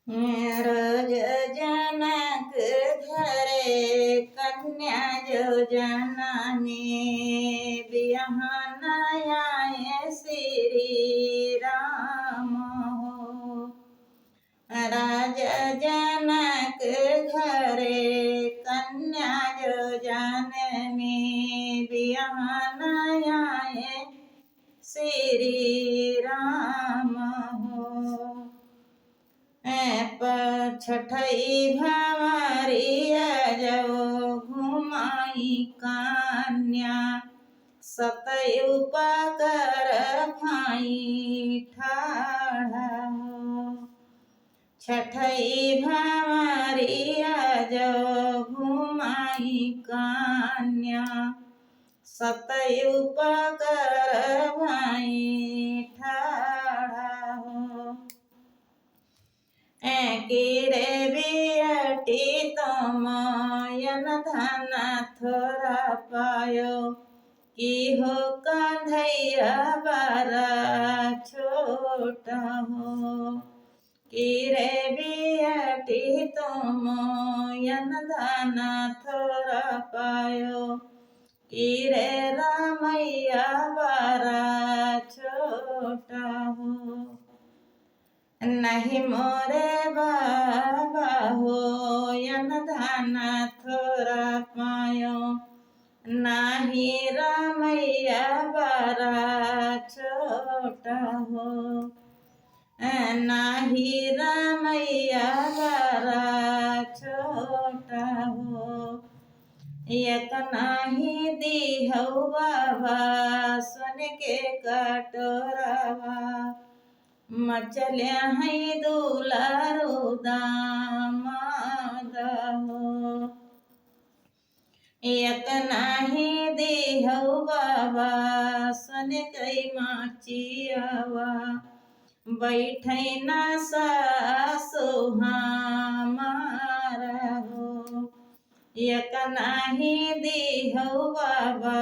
रोज जनक घरे कन्या जो जननी बिहान आए श्री राम हो। राजा जनक घरे कन्या जो जननी बिहान आए श्री राम हो। छठई भंवरिया जो घुमाई कन्या सतई उपकर भाई ठाढ़ा हो। छठई भंवरिया जो घुमाई कन्या सतई उपकर भाई ठाढ़ा हो। कीरे बियटी तमयन धन थोड़ा पायो की हो कंधैया बारा छोटा हो। कीरे बियटी तमयन धन थोड़ा पायो कीरे रामैया बारा छोटा हो। नहीं मोरे बाबा हो यन धन थोड़ा पायो नहीं रामैया बारा छोटा हो। नहीं रामैया बारा छोटा हो। एक नाही दी हो बाबा सुन के कटोरावा मचल्या है दुलारो दामाद हो। एक नाही देहौ बाबा सन कई माचियावा बैठै ना सासु हमारा हो। एक नाही देहौ बाबा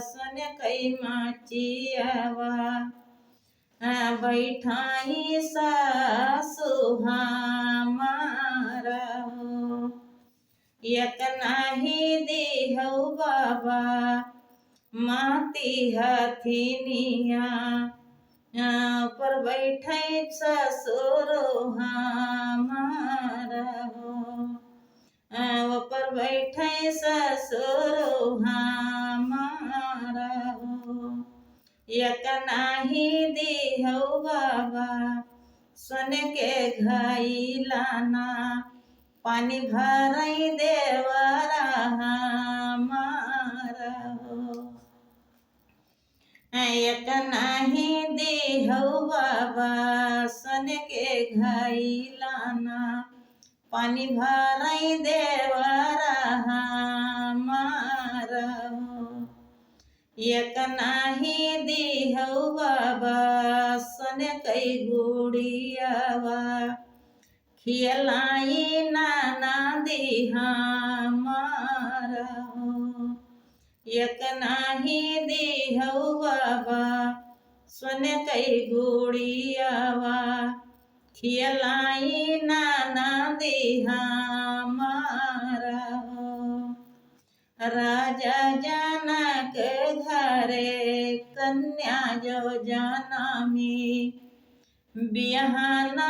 सन कई माचियावा बैठाई सासु हमारा हो। एक नाही देहौ बाबा माती हथिनिया पर बैठे ससुर हमारा हो। पर बैठे ससुर हमारा हो। एक नाही देहौ बाबा सुन के घाई लाना पानी भरई देवरा हमारा हो। एक नाही देहौ बाबा सुन के घाई लाना पानी भरई देवरा हमारा हो। एक नाही देहौ बाबा सन कई गुड़ियावा खियलाई नाना देहा हमारा हो। एक नाही देहौ बाबा सुन कई गुड़ियावा खियलाई नाना देहा हमारा हो। राजा जनक घरे कन्या जो जनमी बिहाना